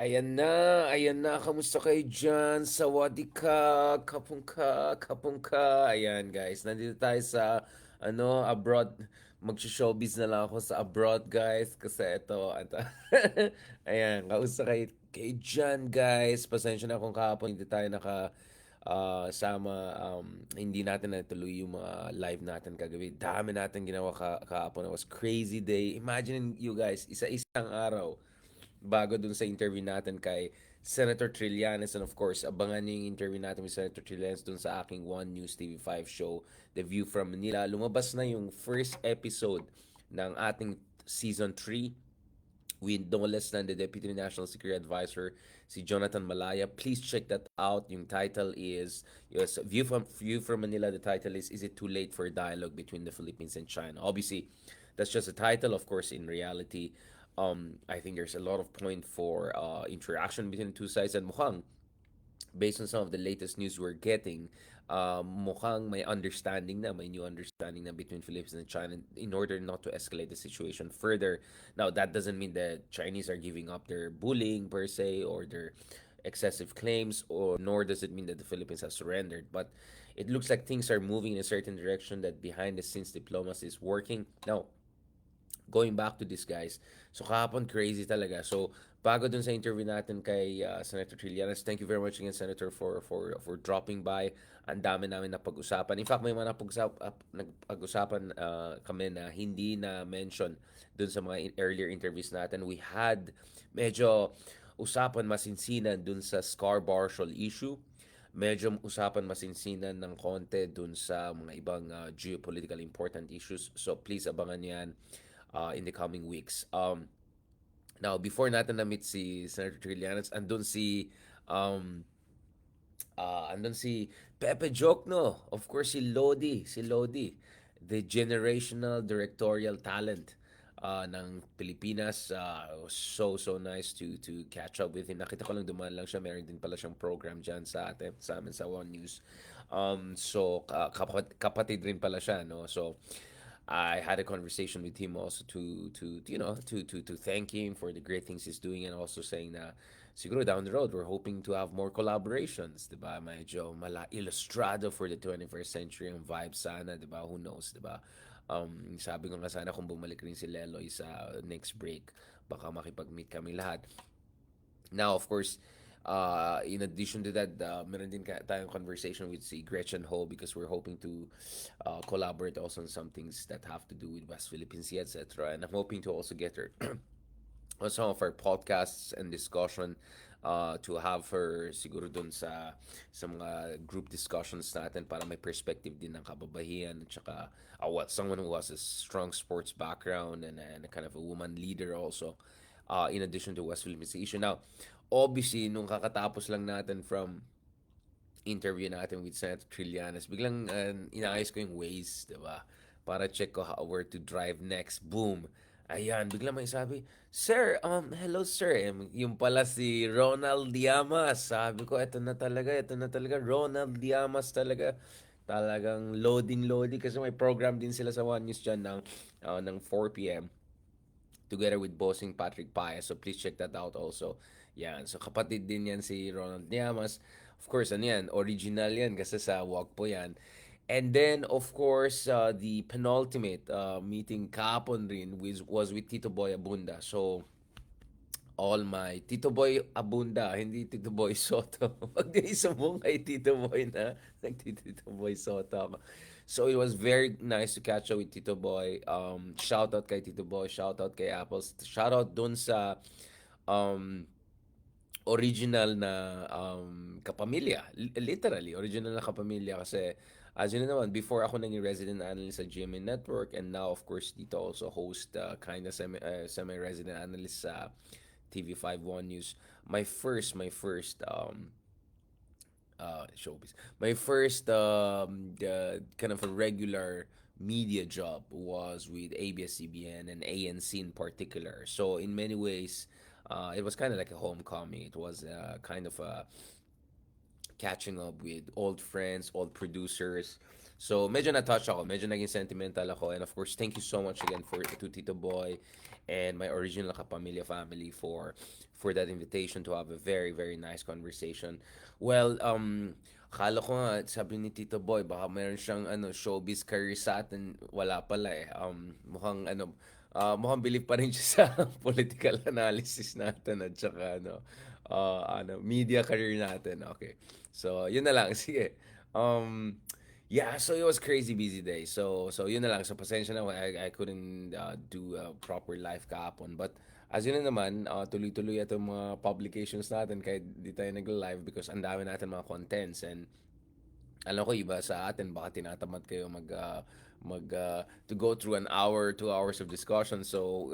Ayan na, kamusta kayo dyan? Sawadee ka, kapungka. Ayan guys, nandito tayo sa, abroad. Mag-showbiz na lang ako sa abroad guys, kasi ito. Ayan, kamusta kayo dyan guys? Pasensya na kung kahapon hindi tayo sama, hindi natin natuloy yung mga live natin kagabi. Dami natin ginawa kahapon. It was crazy day. Imagine you guys, isa-isang araw bago dun sa interview natin kay Senator Trillanes. And of course, abangan niyo yung interview natin with Senator Trillanes dun sa aking One News TV5 show, The View from Manila. Lumabas na yung first episode ng ating Season 3 with no less than the Deputy National Security Advisor, si Jonathan Malaya. Please check that out. Yung title is, yes, View from Manila. The title is It Too Late for Dialogue Between the Philippines and China? Obviously, that's just a title. Of course, in reality, I think there's a lot of point for interaction between the two sides. And mukhang, based on some of the latest news we're getting, mukhang may new understanding na between Philippines and China in order not to escalate the situation further. Now, that doesn't mean that Chinese are giving up their bullying per se or their excessive claims, or nor does it mean that the Philippines have surrendered. But it looks like things are moving in a certain direction, that behind the scenes diplomacy is working. Now, going back to this guys. So kahapon crazy talaga. So bago dun sa interview natin kay Senator Trillanes, thank you very much again Senator for dropping by. Ang dami namin napag-usapan. In fact, may mga napag-usapan kami na hindi na mention dun sa mga earlier interviews natin. We had medyo usapan masinsinan dun sa Scar Marshall issue. Medyo usapan masinsinan ng konti dun sa mga ibang geopolitical important issues. So please abangan yan in the coming weeks. Now, before natin na-meet si Senator Trillanes, um, andun si Pepe Jokno. Of course, si Lodi, the generational directorial talent ng Pilipinas. So nice to catch up with him. Nakita ko lang dumaan lang siya. Meron din pala siyang program dyan sa amin sa One News. So kapatid rin pala siya, no? So I had a conversation with him also to thank him for the great things he's doing, and also saying na siguro down the road we're hoping to have more collaborations, 'di ba? Medyo mala ilustrado for the 21st century ang vibe sana, 'di ba? Who knows, 'di ba? Sabi ko nga sana kung bumalik rin si Leloy sa next break, baka makipag-meet kami lahat. Now, of course, in addition to that, meron din tayong conversation with si Gretchen Ho, because we're hoping to collaborate also on some things that have to do with West Philippine Sea, etc. And I'm hoping to also get her on some of our podcasts and discussion, to have her siguro dun sa mga group discussions natin para may perspective din ng kababahian, at saka someone who has a strong sports background, and a kind of a woman leader also, in addition to West Philippine Sea issue. Now, obviously, nung kakatapos lang natin from interview natin with Senator Trillanes, biglang inaayos ko yung Waze, di ba? Para check ko where to drive next. Boom! Ayan, biglang may sabi, Sir, hello sir. Yung pala si Ronald Diamas. Sabi ko, ito na talaga, Ronald Diamas talaga. Talagang loading kasi may program din sila sa One News dyan ng 4 p.m. together with bossing Patrick Paez. So please check that out also. Yan. So kapatid din yan si Ronald Llamas. Of course, ano yan, original yan kasi sa walk po yan. And then, of course, the penultimate meeting kahapon rin was with Tito Boy Abunda. So, all my Tito Boy Abunda, hindi Tito Boy Soto. Wag din isumong kay Tito Boy na nagtitito Boy Soto ako. So it was very nice to catch up with Tito Boy. Shout out kay Tito Boy, shout out kay Apples, shout out dun sa um, original na kapamilya. Literally, original na kapamilya kasi as you know naman, before ako naging resident analyst sa GMA Network, and now of course dito also host kind of semi-resident analyst sa TV5 One News. My first showbiz. My first kind of a regular media job was with ABS-CBN and ANC in particular. So in many ways, it was kind of like a homecoming. It was kind of a catching up with old friends, old producers. So, medyo na-touch ako. Medyo naging sentimental ako. And of course, thank you so much again to Tito Boy and my original Kapamilya family for that invitation to have a very, very nice conversation. Well, akala ko nga, sabi ni Tito Boy, baka meron siyang showbiz career sa atin. Wala pala eh. Mukhang believe pa rin siya sa political analysis natin at saka media career natin. Okay. So, yun na lang. Sige. Um, yeah, so it was crazy busy day. So yun na lang. So pasensya na I couldn't do proper live kahapon. But as yun na naman, tuloy-tuloy itong mga publications natin kahit di tayo nag-live because ang dami natin mga contents and alam ko iba sa atin baka tinatamad kayo to go through an hour, 2 hours of discussion. So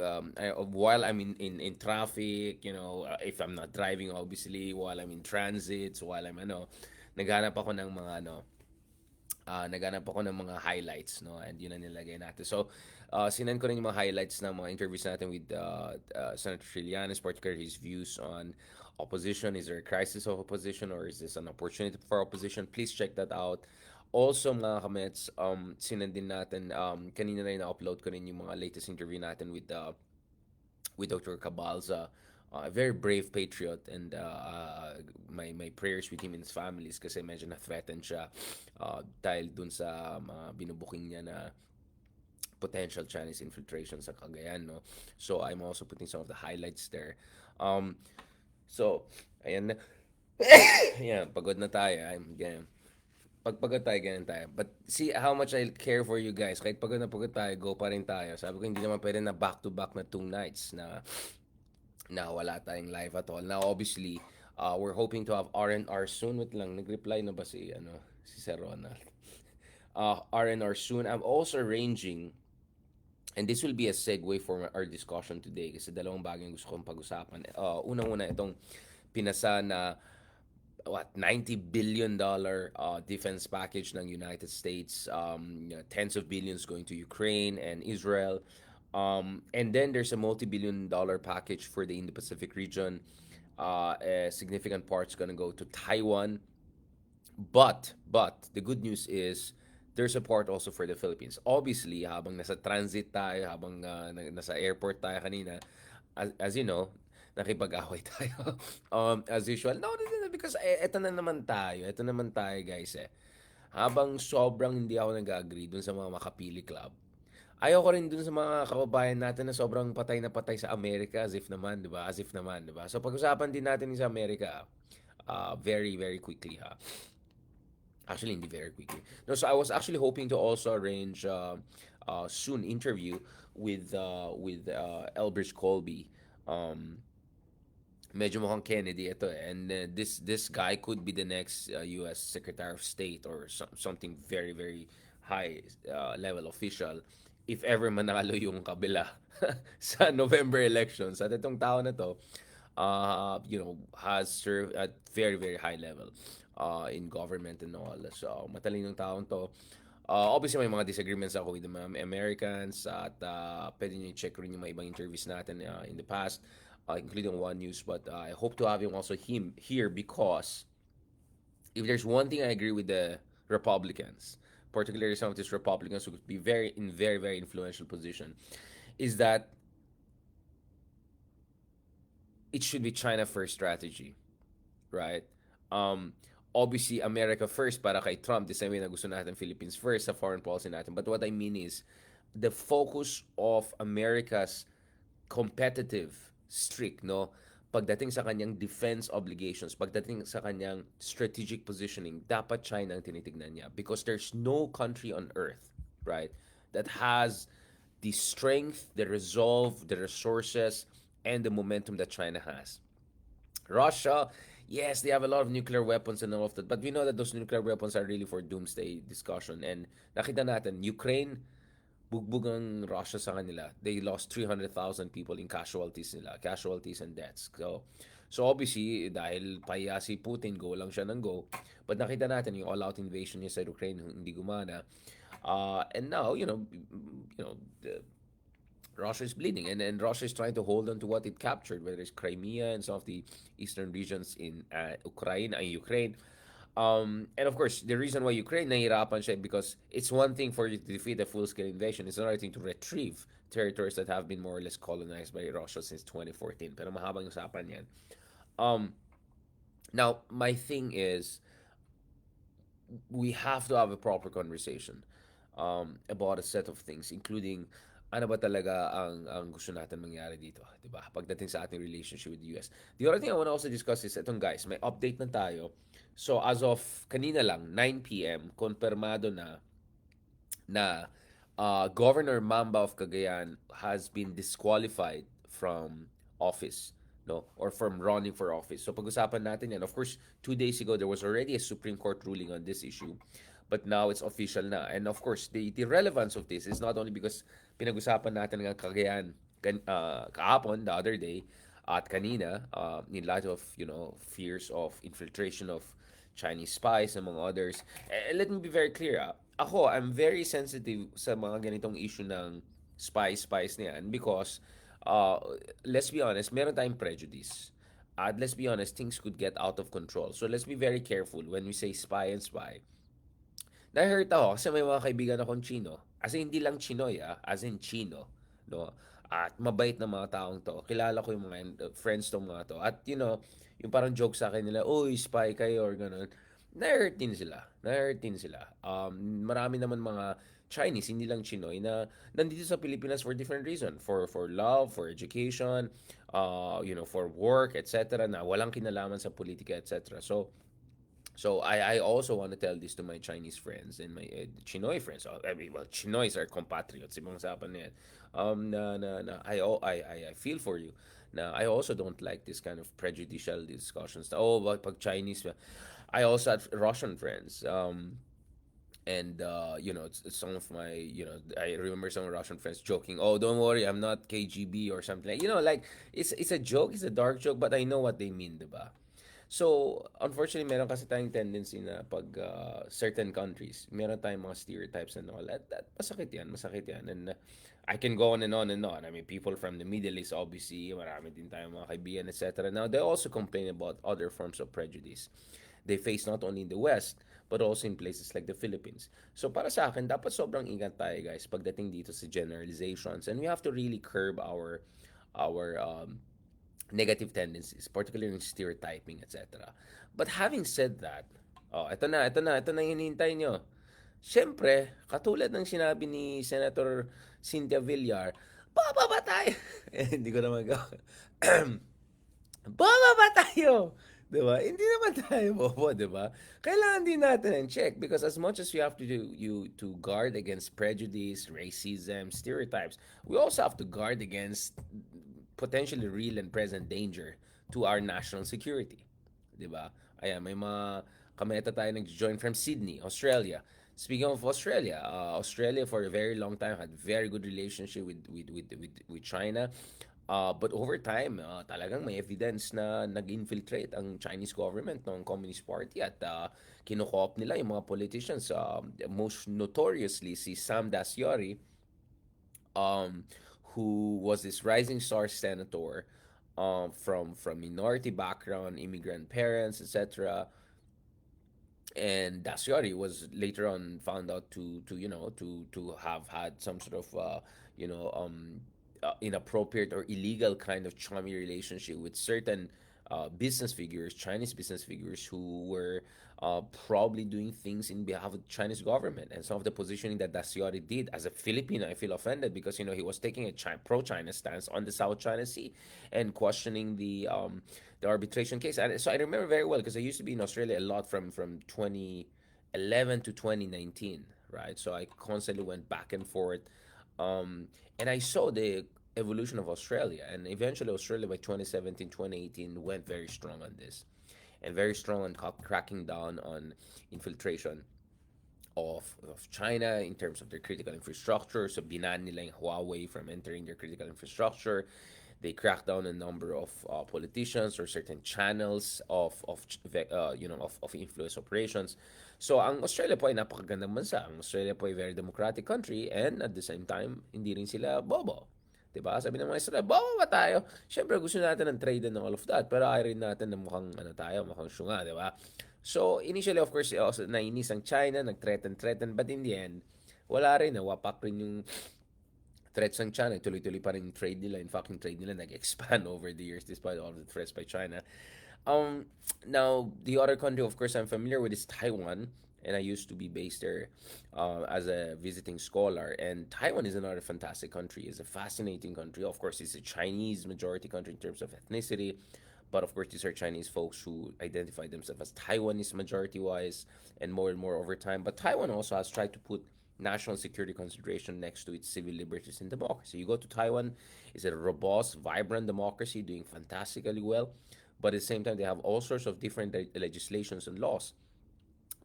while I'm in traffic, if I'm not driving, obviously, while I'm in transit, so while I'm naghanap ako ng mga naghanap ako ng mga highlights, no? And yun ang nilagay natin. So, sinend ko rin yung mga highlights ng mga interviews natin with Senator Trillanes, particularly his views on opposition. Is there a crisis of opposition or is this an opportunity for opposition? Please check that out. Also, mga kamets, sinend din natin, kanina na na-upload ko rin yung mga latest interview natin with Dr. Cabalza, a very brave patriot, and my prayers with him and his families kasi medyo na-threatened siya dahil dun sa mga binubuking niya na potential Chinese infiltration sa Cagayan, no? So I'm also putting some of the highlights there. Um, so, ayan na. Ayan, pagod na tayo. I'm ganyan. Pagpagod tayo, ganyan tayo. But see how much I care for you guys. Kahit pagod tayo, go pa rin tayo. Sabi ko, hindi naman pwede na back-to-back na 2 nights na wala tayong live at all. Now, obviously, we're hoping to have R&R soon. Wait lang, nag-reply na ba si Sir Ronald? R&R soon. I'm also arranging, and this will be a segue for our discussion today kasi dalawang bagay gusto kong pag-usapan. Unang-una, itong pinasa na $90 billion defense package ng United States, tens of billions going to Ukraine and Israel. And then there's a multi-billion-dollar package for the Indo-Pacific region. A significant part's gonna go to Taiwan. But the good news is there's support also for the Philippines. Obviously, habang nasa transit tayo, habang nasa airport tayo kanina, as you know, nakipag-away tayo. As usual. No, because eto na naman tayo. Eto naman tayo, guys eh. Habang sobrang hindi ako nag-agree dun sa mga Makapili Club, ayoko rin dun sa mga kababayan natin na sobrang patay na patay sa Amerika as if naman, 'di ba? As if naman, 'di ba? So pag-usapan din natin sa Amerika very very quickly ha. Actually, hindi very quickly. No, so I was actually hoping to also arrange soon interview with Elbridge Colby. Um, Medyo mukhang Kennedy ito eh. And this guy could be the next US Secretary of State or something very very high level official if ever manalo yung kabila sa November elections. At itong tao na to has served at very very high level in government and all. So matalinong taong to. Obviously, may mga disagreements ako with the mga Americans at pwede nyo check rin yung mga ibang interviews natin in the past, including One News. But I hope to have him also here because if there's one thing I agree with the Republicans, particularly some of these Republicans who could be very, very influential position, is that it should be China first strategy, right? Um, Obviously, America first para kay Trump, the same way na gusto natin Philippines first sa foreign policy natin. But what I mean is, the focus of America's competitive streak, no? Pagdating sa kanyang defense obligations, pagdating sa kanyang strategic positioning, dapat China ang tinitignan niya. Because there's no country on earth, right, that has the strength, the resolve, the resources, and the momentum that China has. Russia, yes, they have a lot of nuclear weapons and all of that, but we know that those nuclear weapons are really for doomsday discussion. And nakita natin, Ukraine, bugbog ang Russia sa kanila. They lost 300,000 people in casualties and deaths. So obviously, dahil pahiya si Putin, go lang siya ng go. But nakita natin yung all-out invasion niya sa Ukraine, hindi gumana. And now, Russia is bleeding, and then Russia is trying to hold on to what it captured, whether it's Crimea and some of the eastern regions in Ukraine. And of course, the reason why Ukraine nahihirapan siya because it's one thing for you to defeat a full-scale invasion. It's another thing to retrieve territories that have been more or less colonized by Russia since 2014. Pero mahabang usapan yan. Um, Now, my thing is, we have to have a proper conversation about a set of things, including ano ba talaga ang gusto natin mangyari dito, di ba? Pagdating sa ating relationship with the US. The other thing I want to also discuss is, itong guys, may update na tayo. So, as of kanina lang, 9 p.m., konfirmado na Governor Mamba of Cagayan has been disqualified from office, no, or from running for office. So pag-usapan natin yan. Of course, 2 days ago there was already a Supreme Court ruling on this issue, but now it's official na. And of course, the relevance of this is not only because pinag-usapan natin ng Cagayan kahapon, the other day, at kanina, in light of, fears of infiltration of Chinese spies, among others. Let me be very clear. Ako, I'm very sensitive sa mga ganitong issue ng spies na yan because, uh, let's be honest, meron tayong prejudice. At let's be honest, things could get out of control. So let's be very careful when we say spy and spy. Na-hurt ako kasi may mga kaibigan akong Chino. As in, hindi lang Chinoy, as in Chino. No? At mabait na mga taong to. Kilala ko yung mga friends tong mga to. At yung parang joke sa akin nila, uy, spy kayo or gano'n. Na-hurt din sila. Na-hurt din sila. Marami naman mga Chinese, hindi lang Chinoy, na nandito sa Pilipinas for different reason. For love, for education, for work, etc. na walang kinalaman sa politika, etc. So I also want to tell this to my Chinese friends and my Chinoy friends. I mean, well, Chinoys are compatriots. Ibang usapan na yan. I feel for you. Na I also don't like this kind of prejudicial discussions. Oh, but pag Chinese, I also had Russian friends. And some of my, I remember some Russian friends joking, "Oh, don't worry, I'm not KGB or something." Like it's a joke, it's a dark joke, but I know what they mean, diba? So, unfortunately, meron kasi tayong tendency na pag certain countries, meron tayong mga stereotypes and all. At masakit yan, masakit yan. And I can go on and on and on. I mean, people from the Middle East, obviously, marami din tayong mga kaibigan, etc. Now, they also complain about other forms of prejudice they face not only in the West, but also in places like the Philippines. So, para sa akin, dapat sobrang ingat tayo, guys, pagdating dito sa generalizations. And we have to really curb our negative tendencies, particularly in stereotyping, etc. But having said that, ito na yung hinihintay nyo. Siyempre, katulad ng sinabi ni Senator Cynthia Villar, bababa tayo! Hindi ko naman bababa tayo! Diba? Hindi naman tayo bobo, diba? Kailangan din natin ang check because as much as we have to do to guard against prejudice, racism, stereotypes, we also have to guard against potentially real and present danger to our national security. 'Di ba? Ayan, may mga kameta tayo nag-join from Sydney, Australia. Speaking of Australia, Australia for a very long time had very good relationship with China. But over time, talagang may evidence na nag-infiltrate ang Chinese government ng Communist Party at kinukop nila yung mga politicians. Most notoriously, si Sam Dasyori, um, who was this rising star senator from minority background, immigrant parents, etc. And Dasyori was later on found out to have had some sort of inappropriate or illegal kind of chummy relationship with certain business figures, Chinese business figures who were probably doing things in behalf of the Chinese government. And some of the positioning that Daciori did as a Filipino, I feel offended because he was taking a pro-China stance on the South China Sea and questioning the arbitration case. And so I remember very well because I used to be in Australia a lot from 2011 to 2019, right? So I constantly went back and forth, and I saw the evolution of Australia, and eventually Australia by 2017, 2018 went very strong on this, and very strong on cracking down on infiltration of China in terms of their critical infrastructure. So binan nila yung Huawei from entering their critical infrastructure. They cracked down a number of politicians or certain channels of influence operations. So ang Australia po ay napakagandang bansa. Ang Australia po ay very democratic country, and at the same time, hindi rin sila bobo. Diba? Sabi ng mga Israel, bobo ba tayo? Siyempre gusto natin ng trade and all of that, pero ayaw rin natin na mukhang tayo, mukhang syunga, diba? So, initially, of course, also nainis ang China, nag-threaten, but in the end, wala rin, wapak rin yung threats ng China. Tuloy-tuloy pa rin yung trade nila. In fact, yung trade nila nag-expand over the years despite all the threats by China. Um, Now, the other country, of course, I'm familiar with is Taiwan, and I used to be based there as a visiting scholar. And Taiwan is another fantastic country. It's a fascinating country. Of course, it's a Chinese majority country in terms of ethnicity, but of course, these are Chinese folks who identify themselves as Taiwanese majority wise, and more over time. But Taiwan also has tried to put national security consideration next to its civil liberties and democracy. You go to Taiwan, it's a robust, vibrant democracy doing fantastically well. But at the same time, they have all sorts of different legislations and laws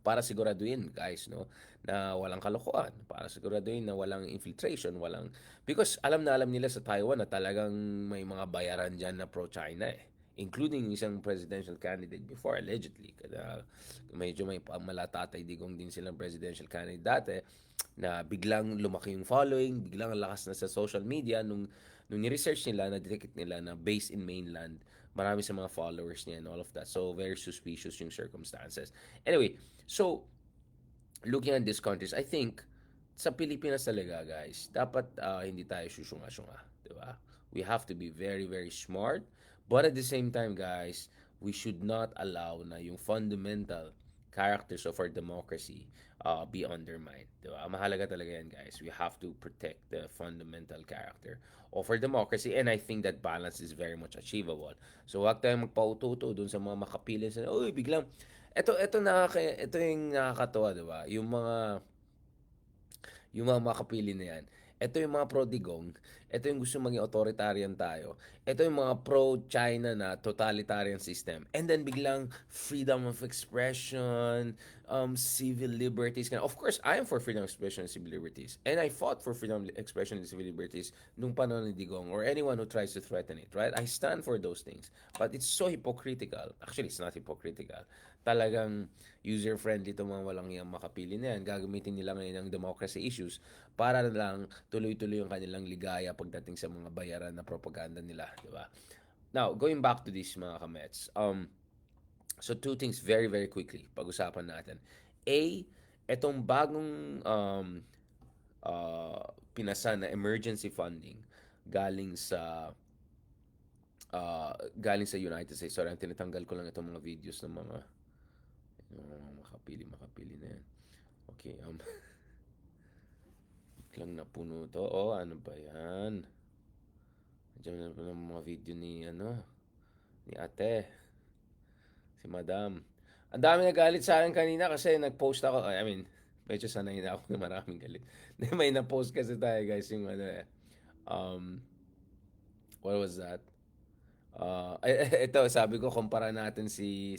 para siguraduhin, guys, no, na walang kalokohan, para siguraduhin na walang infiltration, walang because alam na alam nila sa Taiwan na talagang may mga bayaran diyan na pro-China including isang presidential candidate before allegedly kada medyo may pamalatatay digong din silang presidential candidate dati na biglang lumaki yung following, biglang lakas na sa social media nung ni-research nila na detect nila na based in mainland marami sa mga followers niya and all of that. So, very suspicious yung circumstances. Anyway, so, looking at these countries, I think, sa Pilipinas talaga, guys, dapat hindi tayo susunga-sunga. Diba? We have to be very, very smart. But at the same time, guys, we should not allow na yung fundamental characters of our democracy be undermined. Diba? Mahalaga talaga yan, guys. We have to protect the fundamental character of our democracy, and I think that balance is very much achievable. So, wag tayong magpaututo dun sa mga makapilis na, uy, biglang, ito yung nakakatawa, diba? Yung mga makapili na yan. Ito yung mga pro-digong. Ito yung gusto maging authoritarian tayo. Ito yung mga pro-China na totalitarian system. And then biglang freedom of expression, civil liberties. Of course, I am for freedom of expression and civil liberties. And I fought for freedom of expression and civil liberties nung panahon ni Digong or anyone who tries to threaten it, right? I stand for those things. But it's so hypocritical. Actually, it's not hypocritical. Talagang user-friendly itong mga walang yang makapili na yan. Gagamitin nila ngayon ang democracy issues para lang tuloy-tuloy yung kanilang ligaya pagdating sa mga bayaran na propaganda nila, di ba? Now, going back to this mga kamets, so two things very, very quickly, pag-usapan natin. A, etong bagong pinasa na emergency funding galing sa galing sa United States. Sorry, tinatanggal ko lang itong mga videos ng mga makapili na yan. Okay, biglang napuno to. Oh, ano ba yan? Diyan na pa ng mga video ni ate, si madam. Ang dami nagalit sa akin kanina kasi nag-post ako. I mean, medyo sanay na ako na maraming galit. May na-post kasi tayo guys yung what was that? Ito sabi ko kumpara natin si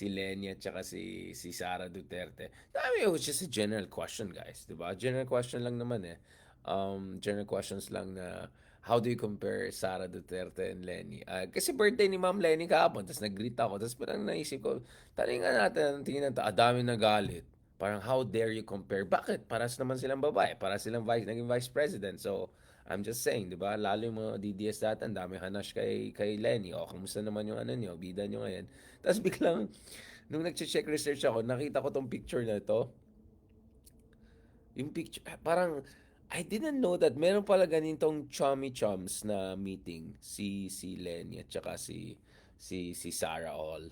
Leni at saka si Sara Duterte. I mean, it was just a general question, guys, 'di ba? General question lang naman eh. General questions lang na how do you compare Sara Duterte and Leni? Kasi birthday ni Ma'am Leni kahapon, tapos nag-greet ako, tapos parang naisip ko, talingan natin, tingnan natin, dami na galit. Parang how dare you compare? Bakit? Paras naman silang babae, para silang naging vice president. So, I'm just saying, 'di ba? Lalo yung mga DDS dati, ang dami hanash kay Leni. O, kamusta naman yung niyo, bida niyo ngayon. Tapos biglang nung nagche-check research ako, nakita ko tong picture na to. Yung picture, parang I didn't know that meron pala ganitong chummy chums na meeting si Lenny at saka si Sarah all.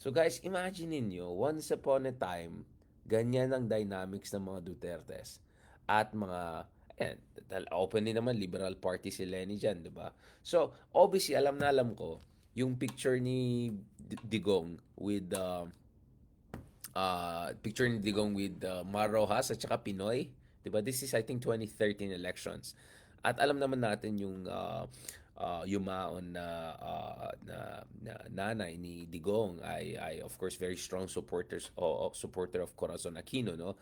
So guys, imagine niyo, once upon a time, ganyan ang dynamics ng mga Dutertes at mga ayan, open din naman liberal party si Lenny diyan, 'di ba? So, obviously alam na alam ko yung picture ni Digong with picture ni Digong with Mar Rojas at saka Pinoy. 'Di ba? This is I think 2013 elections. At alam naman natin yung yumaon na nanay ni Digong ay of course very strong supporter of Corazon Aquino, no?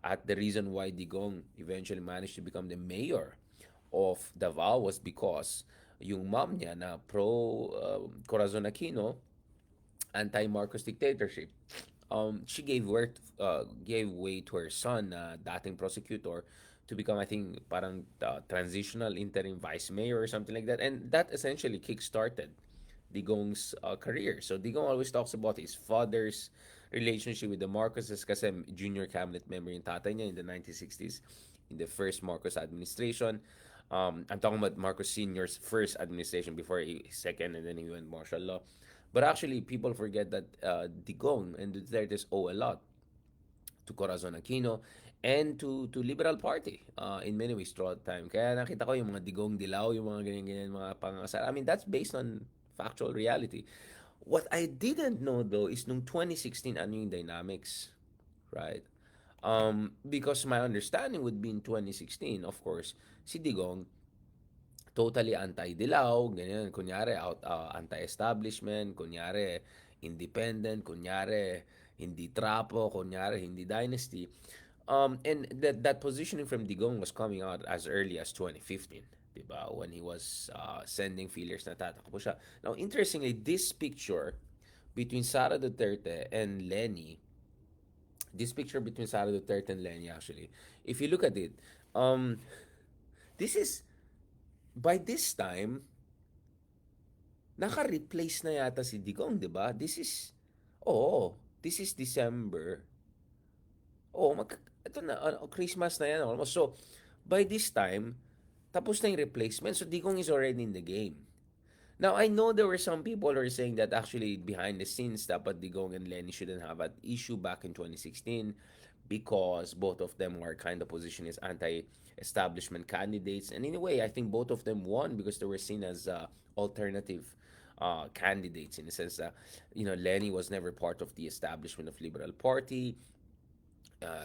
At the reason why Digong eventually managed to become the mayor of Davao was because yung mom niya na pro Corazon Aquino, anti-Marcos dictatorship. She gave way to her son na dating prosecutor to become, I think, parang transitional interim vice mayor or something like that. And that essentially kick-started Digong's career. So Digong always talks about his father's relationship with the Marcoses kasi junior cabinet member yung tatay niya in the 1960s in the first Marcos administration. I'm talking about Marcos Sr.'s first administration before his second and then he went martial law. But actually, people forget that Digong and Duterte's owe a lot to Corazon Aquino and to Liberal Party in many ways throughout time. Kaya nakita ko yung mga digong dilaw, yung mga ganyan-ganyan, mga pangasal. I mean, that's based on factual reality. What I didn't know though is nung 2016, ano yung dynamics, right? Because my understanding would be in 2016, of course, si Digong totally anti-dilaw, ganyan, kunyari anti-establishment, kunyari independent, kunyari hindi trapo, kunyari hindi dynasty. And that positioning from Digong was coming out as early as 2015, diba? When he was sending feelers na tatakbo siya. Now, interestingly, this picture between Sara Duterte and Leni, this picture between Sara Duterte and Leni actually, if you look at it, um, this is by this time, naka-replace na yata si Digong, di ba? Oo, this is December. Oo, ito na, Christmas na yan almost. So, by this time, tapos na yung replacement. So, Digong is already in the game. Now, I know there were some people who are saying that actually behind the scenes, dapat Digong and Leni shouldn't have an issue back in 2016 because both of them were kind of positioned as anti-establishment candidates. And in a way, I think both of them won because they were seen as alternative candidates in the sense that, Leni was never part of the establishment of Liberal Party.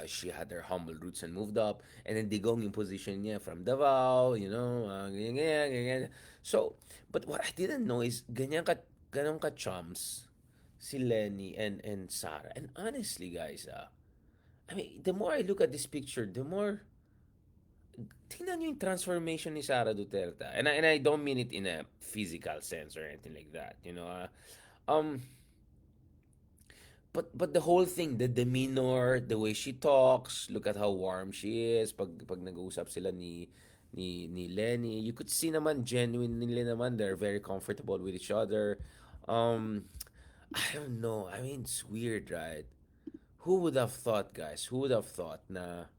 She had her humble roots and moved up. And then Digong yung position niya from Davao, ganyan, ganyan, ganyan. So, but what I didn't know is ganyan ka chums si Lenny and Sara. And honestly, guys, I mean, the more I look at this picture, the more tingnan nyo yung transformation ni Sara Duterte. And I don't mean it in a physical sense or anything like that, um but the whole thing, the demeanor, the way she talks, look at how warm she is pag nag-uusap sila ni Lenny. You could see naman genuinely naman they're very comfortable with each other. Um I don't know. I mean, it's weird, right? Who would have thought, guys? Who would have thought na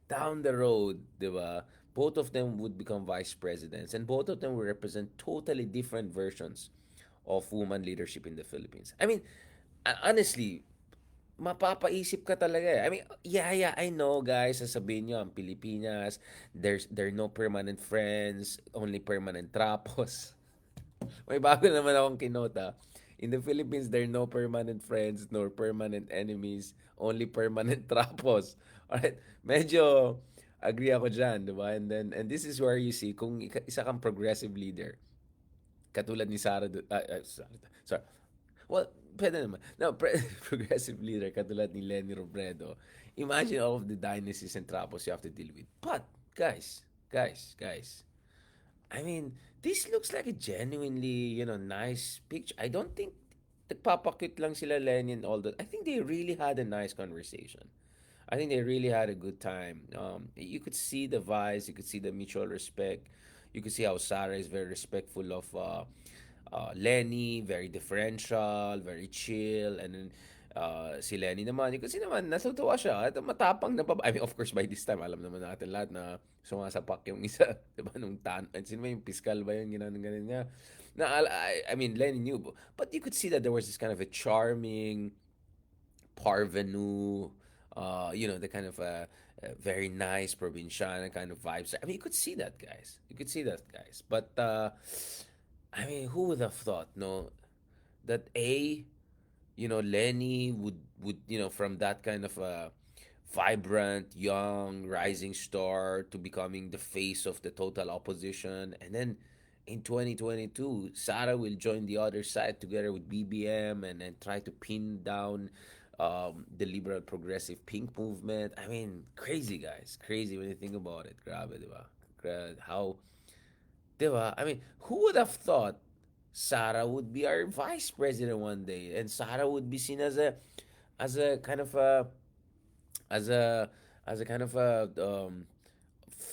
down the road, 'di ba? Both of them would become vice presidents and both of them will represent totally different versions of woman leadership in the Philippines. I mean, honestly, mapapaisip ka talaga eh. I mean, yeah, I know guys, sasabihin nyo, ang Pilipinas, there are no permanent friends, only permanent trapos. May bago naman akong kinota. In the Philippines, there are no permanent friends nor permanent enemies, only permanent trapos. Alright? Medyo agree ako dyan, di ba? And this is where you see, kung isa kang progressive leader, katulad ni sorry. Well, pwede naman. No, progressive leader katulad ni Leni Robredo. Imagine all of the dynasties and trapos you have to deal with. But, guys, I mean, this looks like a genuinely, nice picture. I don't think nagpapakit lang sila Lenny and all that. I think they really had a nice conversation. I think they really had a good time. You could see the vibes, you could see the mutual respect. You could see how Sarah is very respectful of Lenny, very differential, very chill, and then si Lenny naman, kasi naman natutuwa siya at matapang na I mean, of course, by this time, alam naman natin lahat na sumasapak yung isa, di ba, nung sino ba yung piskal ba yung ginanong niya? I mean, Lenny knew, but you could see that there was this kind of a charming, parvenu, the kind of very nice provinciana kind of vibes. I mean, you could see that, guys. You could see that, guys. But I mean, who would have thought, no, that Lenny would from that kind of a vibrant, young, rising star to becoming the face of the total opposition, and then in 2022, Sara will join the other side together with BBM and try to pin down the liberal progressive pink movement. I mean, crazy guys, crazy when you think about it. Grabe, di ba? How, di ba? I mean, who would have thought Sara would be our vice president one day, and Sara would be seen as a kind of a as a kind of a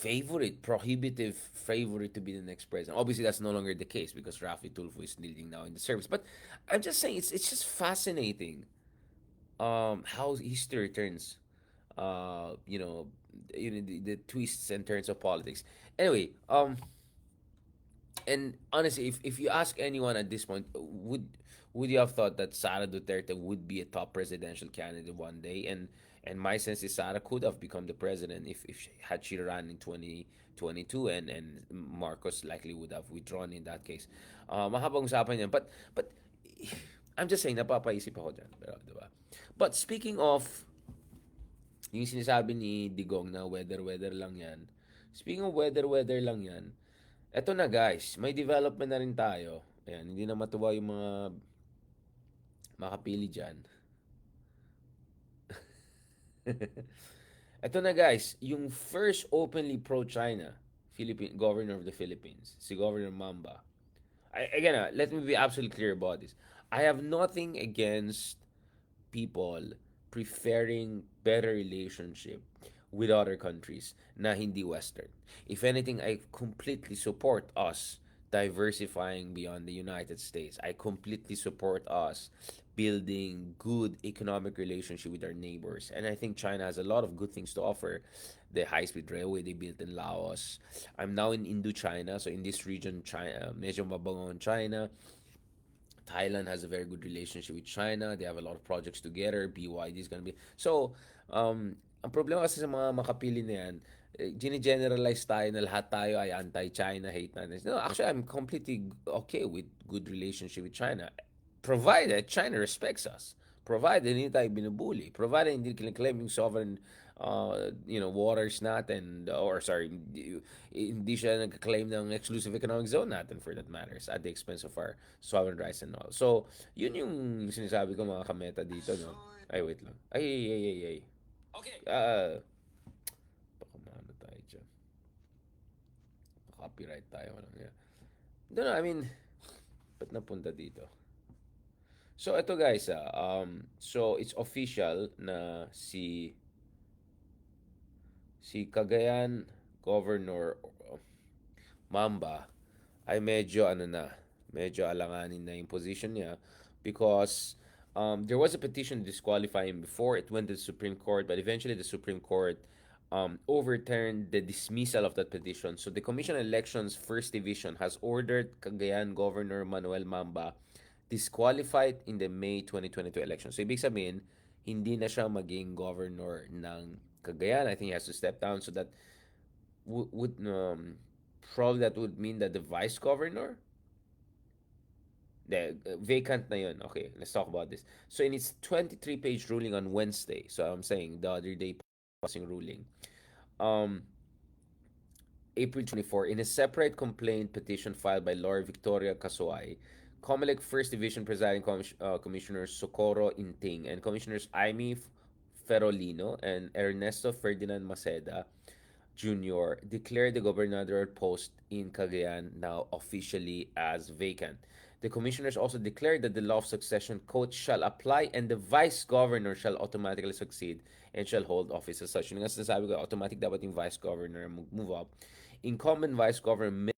favorite, prohibitive favorite to be the next president. Obviously, that's no longer the case because Rafi Tulfo is leading now in the service. But I'm just saying, it's just fascinating how history turns, you know, the twists and turns of politics. Anyway, and honestly, if you ask anyone at this point, would you have thought that Sara Duterte would be a top presidential candidate one day? And my sense is Sara could have become the president if had she run in 2022, and Marcos likely would have withdrawn in that case. Mahabang usapan yan. But I'm just saying, napapaisip ako dyan. Pero, diba? But speaking of yung sinasabi ni Digong na weather lang yan. Speaking of weather lang yan, eto na guys, may development na rin tayo. Ayan, hindi na matuwa yung mga makapili dyan. Eto na guys, yung first openly pro-China Philippine governor of the Philippines, si Governor Mamba. Again, let me be absolutely clear about this. I have nothing against people preferring better relationship with other countries na hindi Western. If anything, I completely support us diversifying beyond the United States. I completely support us building good economic relationship with our neighbors. And I think China has a lot of good things to offer. The high-speed railway they built in Laos. I'm now in Indochina, so in this region, China, medyo mabango China. Thailand has a very good relationship with China. They have a lot of projects together. BYD is gonna be... So, ang problema kasi sa mga makapili na yan, gine-generalize tayo na lahat tayo ay anti-China, hate natin. No, actually, I'm completely okay with good relationship with China. Provided China respects us. Provided hindi tayo binubuli. Provided hindi claim yung sovereign waters natin, or sorry, hindi siya nag-claim ng exclusive economic zone natin for that matters at the expense of our sovereign rights and all. So, yun yung sinasabi ko mga kameta dito, no? Ay, wait lang. Ay. Okay. Baka maano tayo dyan. Copyright tayo. Ano yan. Don't know, I mean, ba't napunta dito? So, ito guys, so it's official na si Cagayan Governor Mamba ay medyo medyo alanganin na yung position niya because there was a petition to disqualify him before it went to the Supreme Court, but eventually the Supreme Court overturned the dismissal of that petition. So the Commission on Elections First Division has ordered Cagayan Governor Manuel Mamba disqualified in the May 2022 election. So ibig sabihin, hindi na siya maging governor ng Cagayan. I think he has to step down, so that would probably that would mean that the vice governor, the vacant na yun. Okay, let's talk about this. So in its 23-page ruling on Wednesday, so I'm saying the other day passing ruling, um, April 24, in a separate complaint petition filed by Laura Victoria Casuay, COMELEC First Division Presiding Commissioners Socorro Inting and Commissioners Aimee Ferolino and Ernesto Ferdinand Maceda Jr. declared the gubernatorial post in Cagayan now officially as vacant. The commissioners also declared that the law of succession quote shall apply and the vice governor shall automatically succeed and shall hold office as such. Yung nga sinasabi ko, automatic dapat yung vice governor move up. Incumbent vice governor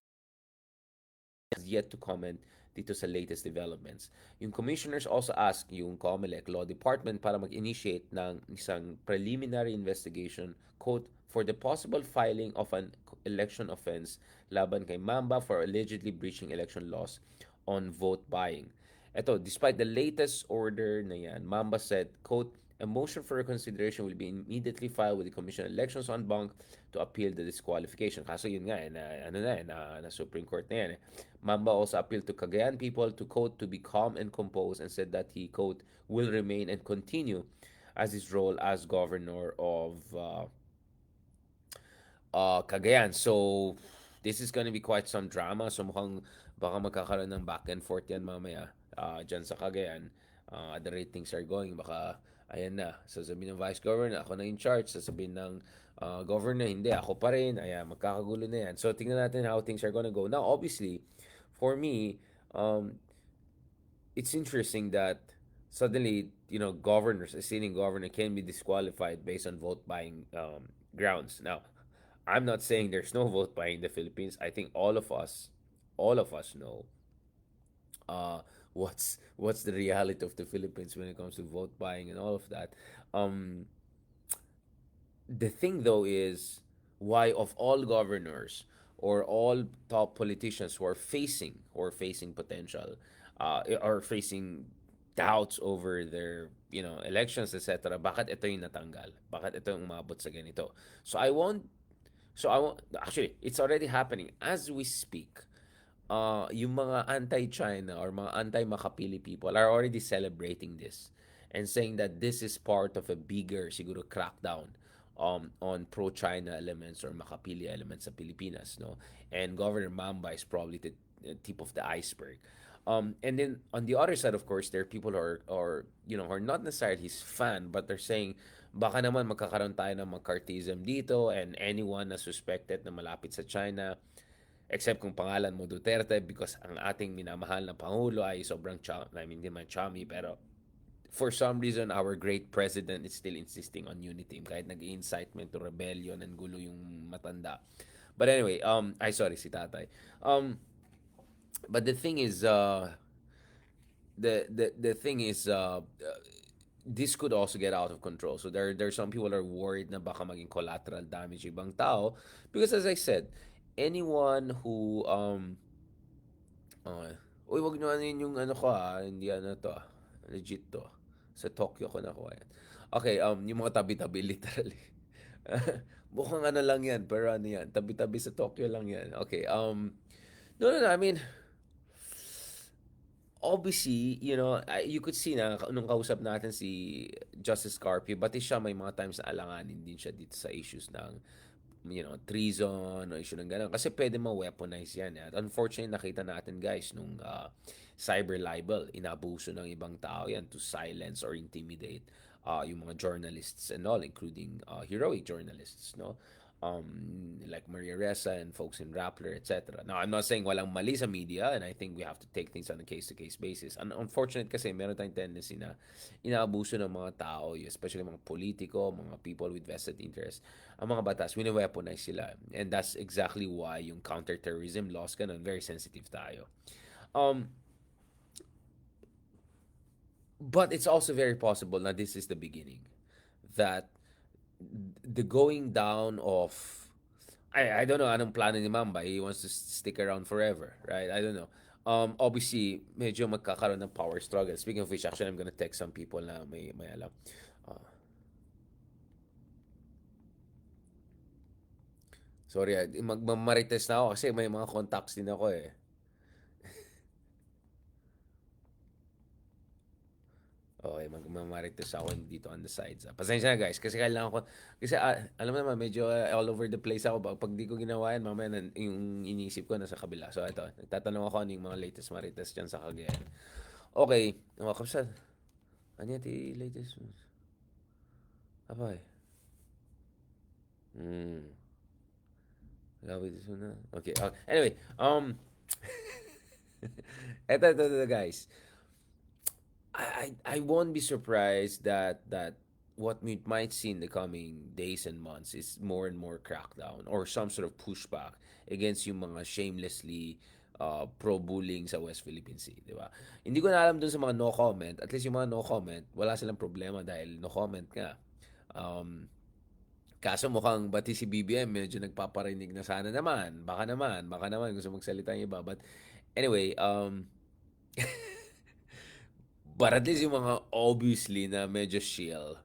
has yet to comment dito sa latest developments. Yung commissioners also asked yung COMELEC Law Department para mag-initiate ng isang preliminary investigation, quote, for the possible filing of an election offense laban kay Mamba for allegedly breaching election laws on vote buying. Ito, despite the latest order na yan, Mamba said, quote, a motion for reconsideration will be immediately filed with the Commission on Elections on Bank to appeal the disqualification. Kaso yun nga, na Supreme Court na yan. Mamba also appealed to Cagayan people to, quote, to be calm and composed and said that he, quote, will remain and continue as his role as governor of Cagayan. So, this is gonna be quite some drama. So, mukhang baka magkakaroon ng back and forth yan mamaya dyan sa Cagayan. The ratings are going. Baka, ayan na, sasabihin ng vice governor, ako na in charge. Sasabihin ng governor, hindi, ako pa rin. Ayan, magkakagulo na yan. So, tingnan natin how things are gonna go. Now, obviously, for me, it's interesting that suddenly, governors, a sitting governor can be disqualified based on vote buying grounds. Now, I'm not saying there's no vote buying in the Philippines. I think all of us know uh, what's the reality of the Philippines when it comes to vote buying and all of that. Um, the thing though is why of all governors or all top politicians who are facing potential are facing doubts over their elections, etc., bakit ito yung natanggal, bakit ito yung umabot sa ganito. So I want actually it's already happening as we speak. Yung mga anti-China or mga anti-Makapili people are already celebrating this and saying that this is part of a bigger siguro crackdown on pro-China elements or Makapili elements sa Pilipinas, no? And Governor Mamba is probably the tip of the iceberg. And then on the other side, of course, there are people who are not necessarily his fan, but they're saying baka naman magkakaroon tayo ng McCarthyism dito, and anyone na suspected na malapit sa China, except kung pangalan mo Duterte, because ang ating minamahal na Pangulo ay sobrang I mean, hindi man chummy, pero for some reason, our great president is still insisting on unity kahit nag-incitement to rebellion and gulo yung matanda. But anyway, sorry, si tatay. But the thing is, this could also get out of control. So there's some people are worried na baka maging collateral damage ibang tao because as I said, anyone who uy, wag nyo ano yung ano ko hindi ano to legit to. Sa Tokyo ko nakuha yan. Okay, yung mga tabi-tabi literally. Mukhang ano lang yan, pero ano yan, tabi-tabi sa Tokyo lang yan. Okay, no, I mean, obviously, you could see na nung kausap natin si Justice Carpio, pati siya may mga times na alanganin din siya dito sa issues ng treason o issue ng gano'n. Kasi pwede ma-weaponize yan. At unfortunately, nakita natin guys nung cyber libel, inabuso ng ibang tao yan to silence or intimidate yung mga journalists and all, including heroic journalists, no? Like Maria Ressa and folks in Rappler, etc. Now, I'm not saying walang mali sa media, and I think we have to take things on a case-to-case basis. And unfortunate kasi meron tayong tendency na inaabuso ng mga tao, especially mga politiko, mga people with vested interest, ang mga batas, wini-weaponize sila. And that's exactly why yung counterterrorism laws ganun, very sensitive tayo. Um, but it's also very possible na this is the beginning. That the going down of I don't know anong plano ni Mamba. He wants to stick around forever, right? I don't know. Obviously, medyo magkakaroon ng power struggle. Speaking of which, actually, I'm gonna text some people na may alam. Uh, sorry, magmamarites na ako kasi may mga contacts din ako eh. Okay, magmamarites ako dito on the sides. Pasensya na guys, kasi kailangan ko, kasi alam mo naman, medyo all over the place ako. Pag di ko ginawa yan, mamaya yung iniisip ko nasa kabila. So ito, nagtatanong ako ano yung mga latest marites dyan sa Cagayan. Okay, kapsat. Ano yan, ti latest? Apa eh? Hmm. Lawit this one na. Okay, anyway, eto guys. I won't be surprised that what we might see in the coming days and months is more and more crackdown or some sort of pushback against yung mga shamelessly pro-bullying sa West Philippine Sea, di ba? Hindi ko na alam dun sa mga no comment. At least yung mga no comment, wala silang problema dahil no comment nga. Um, Kaso mukhang bati si BBM, medyo nagpaparinig na sana naman. Baka naman gusto magsalita yung iba. But anyway, but at least yung mga obviously na medyo shield,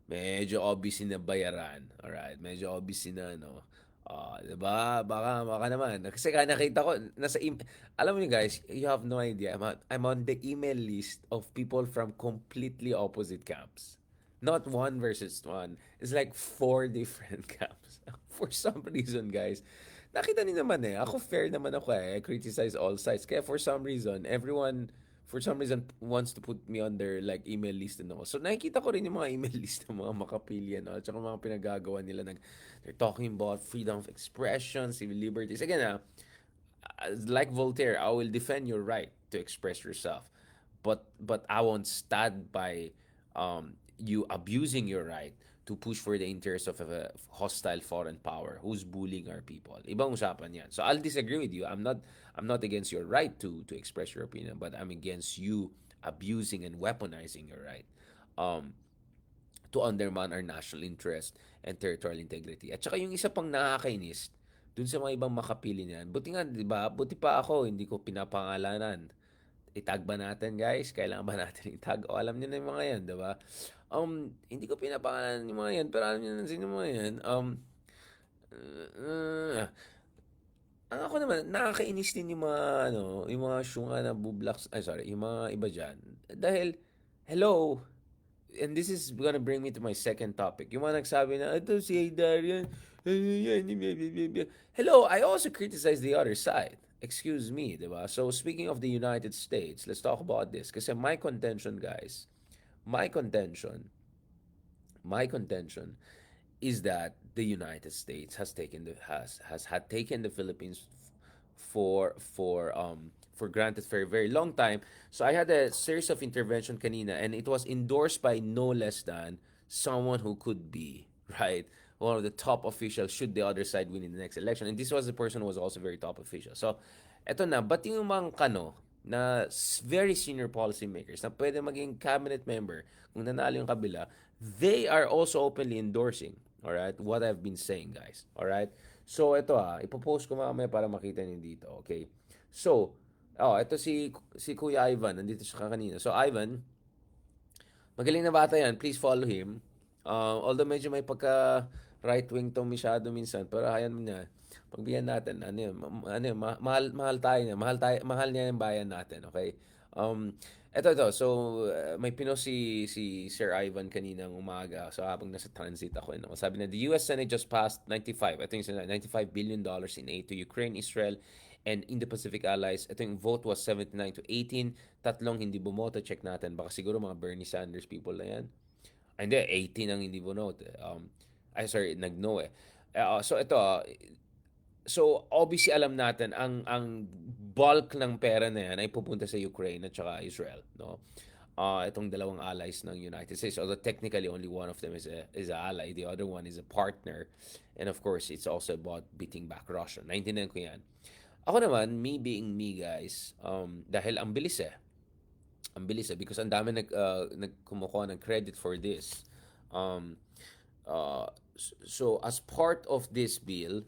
medyo obviously na bayaran, alright? Medyo obviously na ano, 'di ba? Baka naman. Kasi kaya nakita ko alam mo niyo guys, you have no idea. I'm on the email list of people from completely opposite camps. Not one versus one. It's like four different camps. For some reason, guys, nakita niyo naman eh. Ako fair naman ako eh. I criticize all sides. Kaya for some reason, wants to put me on their like email list and all. So nakikita ko rin yung mga email list ng mga makapilya at saka mga pinagagawa nila they're talking about freedom of expression, civil liberties. Again, like Voltaire, I will defend your right to express yourself, but I won't stand by you abusing your right to push for the interests of a hostile foreign power who's bullying our people. Ibang usapan yan. So I'll disagree with you. I'm not against your right to express your opinion, but I'm against you abusing and weaponizing your right. Um, to undermine our national interest and territorial integrity. At saka yung isa pang nakakainis, dun sa mga ibang makapili niyan, buti nga, di ba, buti pa ako, hindi ko pinapangalanan. Itag ba natin, guys? Kailangan ba natin itag? O alam niyo na yung mga yan, di ba? Hindi ko pinapangalanan yung mga yan, pero alam niyo na sino yung mga yan. Uh, ang ako naman, nakakainis din yung mga, yung mga syunga na bublaks, ay sorry, yung mga iba dyan. Dahil, hello, and this is gonna bring me to my second topic. Yung mga nagsabi na, ito si Darian, hello, I also criticize the other side. Excuse me, diba? So, speaking of the United States, let's talk about this. Kasi my contention, guys, my contention, my contention is that the United States has had taken the Philippines for granted for a very long time. So I had a series of intervention kanina, and it was endorsed by no less than someone who could be right one of the top officials should the other side win in the next election. And this was the person who was also very top official. So eto na, ba't yung mga kano na very senior policymakers na pwede maging cabinet member kung nanalo yung kabila, they are also openly endorsing, all right, what I've been saying, guys. All right? So ito ipopost ko mamaya para makita niyo dito, okay? So, ito si Kuya Ivan, nandito siya kanina. So Ivan, magaling na bata yan. Please follow him. Although medyo may pagka right wing to masyado minsan, pero hayan mo niya. Pagbigyan natin, mahal tayo niya. Mahal niya yung bayan natin, okay? Ito. So, may pinost si Sir Ivan kaninang umaga. So, habang nasa transit ako, sabi na, the US Senate just passed 95, I think it's $95 billion in aid to Ukraine, Israel, and Indo-Pacific allies. Ito yung vote was 79 to 18. Tatlong hindi bumoto. Check natin. Baka siguro mga Bernie Sanders people na yan. Ay, hindi, 18 ang hindi bumoto. Sorry, nag-no eh. So, ito, so obviously alam natin ang bulk ng pera na yan ay pupunta sa Ukraine at saka Israel, no? Itong dalawang allies ng United States, although technically only one of them is a ally, the other one is a partner, and of course it's also about beating back Russia. Naintindihan ko yan. Ako naman, me being me, guys, dahil ang bilis because ang dami nagkumukuha ng credit for this. So as part of this bill,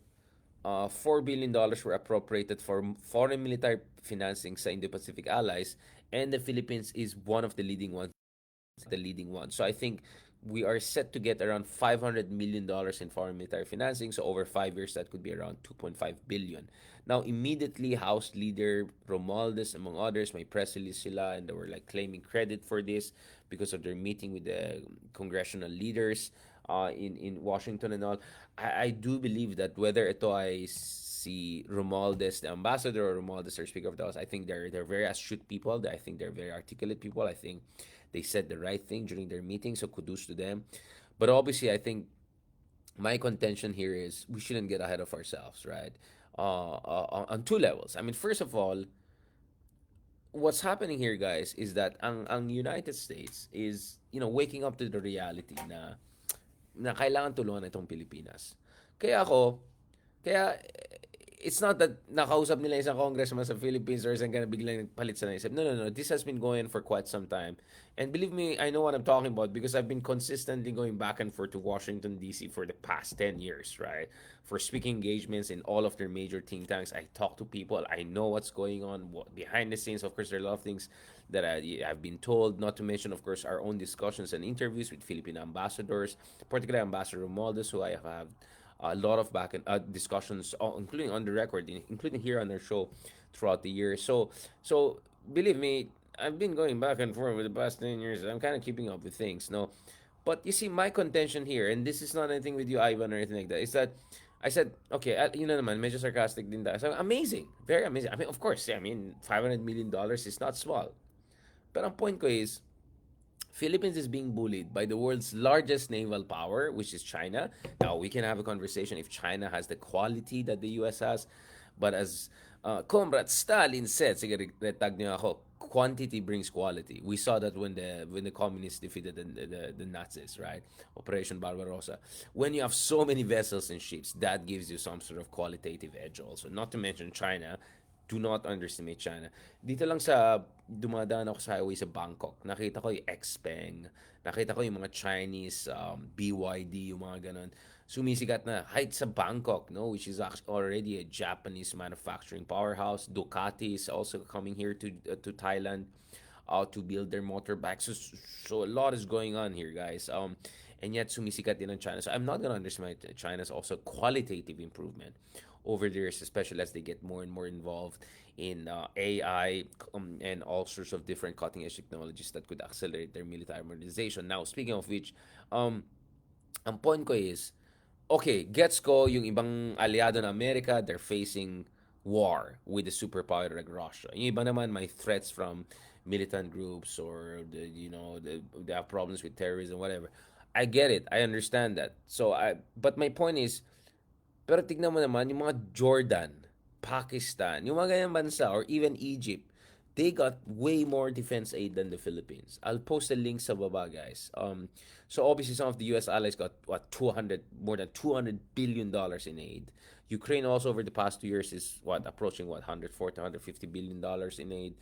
$4 billion were appropriated for foreign military financing sa Indo-Pacific allies, and the Philippines is one of the leading ones. So I think we are set to get around $500 million in foreign military financing. So over 5 years, that could be around $2.5 billion. Now, immediately, House Leader Romualdez, among others, may press release sila, and they were like claiming credit for this because of their meeting with the congressional leaders in Washington and all. I do believe that whether ito ay si Romualdez, the ambassador, or Romualdez, or Speaker of the House, I think they're very astute people. I think they're very articulate people. I think they said the right thing during their meeting, so kudos to them. But obviously, I think my contention here is we shouldn't get ahead of ourselves, right? On two levels. I mean, first of all, what's happening here, guys, is that ang United States is, waking up to the reality na kailangan tulungan itong Pilipinas. Kaya it's not that nakausap nila isang congressman sa Philippines or isang ganun biglang palit sa naisip. No. This has been going for quite some time. And believe me, I know what I'm talking about because I've been consistently going back and forth to Washington, D.C. for the past 10 years, right? For speaking engagements in all of their major think tanks. I talk to people. I know what's going on behind the scenes. Of course, there are a lot of things that I've been told, not to mention, of course, our own discussions and interviews with Philippine ambassadors, particularly Ambassador Romualdez, who I have a lot of back and discussions, including on the record, including here on our show throughout the year. So believe me, I've been going back and forth with the past 10 years. I'm kind of keeping up with things, no. But you see, my contention here, and this is not anything with you, Ivan, or anything like that, is that I said, okay, naman, medyo sarcastic din tayo. So, amazing. Very amazing. I mean, of course, $500 million is not small. But ang point ko is, Philippines is being bullied by the world's largest naval power, which is China. Now, we can have a conversation if China has the quality that the US has. But as Comrade Stalin said, sige, retag niyo ako, quantity brings quality. We saw that when the communists defeated the Nazis, right? Operation Barbarossa. When you have so many vessels and ships, that gives you some sort of qualitative edge also. Not to mention China. Do not underestimate China. Dito lang sa dumadaan ako sa highway sa Bangkok, nakita ko yung Xpeng, nakita ko yung mga Chinese BYD, yung mga ganon. Sumisikat na height sa Bangkok, no, which is actually already a Japanese manufacturing powerhouse. Ducati is also coming here to Thailand to build their motorbikes. So a lot is going on here, guys. And yet sumisikat din ang China. So I'm not gonna underestimate China's also qualitative improvement over the years, especially as they get more and more involved in AI and all sorts of different cutting edge technologies that could accelerate their military modernization. Now, speaking of which, ang point ko is, okay, gets ko yung ibang aliado ng Amerika, they're facing war with a superpower like Russia. Yung iba naman may threats from militant groups or they have problems with terrorism, whatever. I get it. I understand that. But my point is, pero tignan mo naman, yung mga Jordan, Pakistan, yung mga ganyang bansa, or even Egypt, they got way more defense aid than the Philippines. I'll post the link sa baba, guys. So obviously some of the US allies got more than $200 billion in aid. Ukraine also over the past 2 years is approaching 140 $150 billion in aid.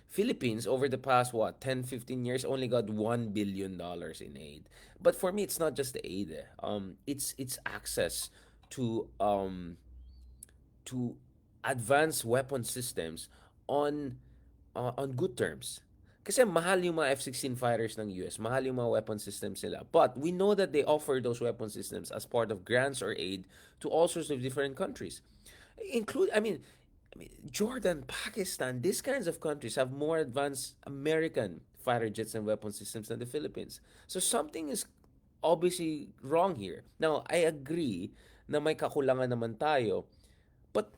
Philippines over the past 10-15 years only got $1 billion in aid. But for me, it's not just the aid. It's access to to advanced weapon systems on good terms. Kasi mahal yung mga F-16 fighters ng US, mahal yung mga weapon systems nila. But we know that they offer those weapon systems as part of grants or aid to all sorts of different countries. Jordan, Pakistan, these kinds of countries have more advanced American fighter jets and weapon systems than the Philippines. So something is obviously wrong here. Now, I agree na may kakulangan naman tayo, but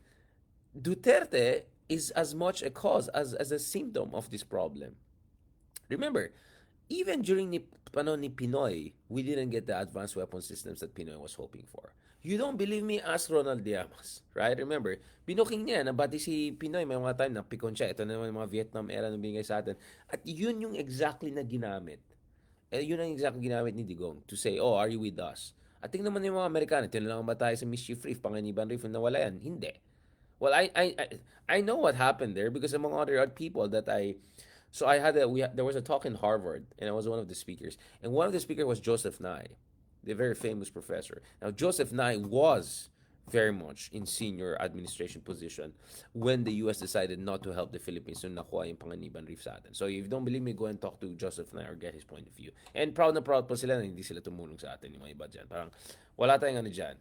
Duterte is as much a cause as a symptom of this problem. Remember, even during the panon ni Pinoy, we didn't get the advanced weapon systems that Pinoy was hoping for. You don't believe me? Ask Ronald Diamas. Right? Remember, binuking niya, nabati si Pinoy, may mga time na pikon siya. Ito na naman yung mga Vietnam era na binigay sa atin. At yun yung exactly na ginamit. Yun ang exactly ginamit ni Digong to say, oh, are you with us? At tingnan naman yung mga Amerikano, ito na lang ba tayo sa Mischief Reef, Panganiban Reef, na nawala yan? Hindi. Well, I know what happened there because among other people that there was a talk in Harvard and I was one of the speakers, and one of the speakers was Joseph Nye, the very famous professor. Now Joseph Nye was very much in senior administration position when the US decided not to help the Philippines nung nakuha yung Panganiban Reef sa atin. So if you don't believe me, go and talk to Joseph Nye or get his point of view. And proud na proud po sila na hindi sila tumulong sa atin yung mga iba dyan. Parang wala tayong ano dyan.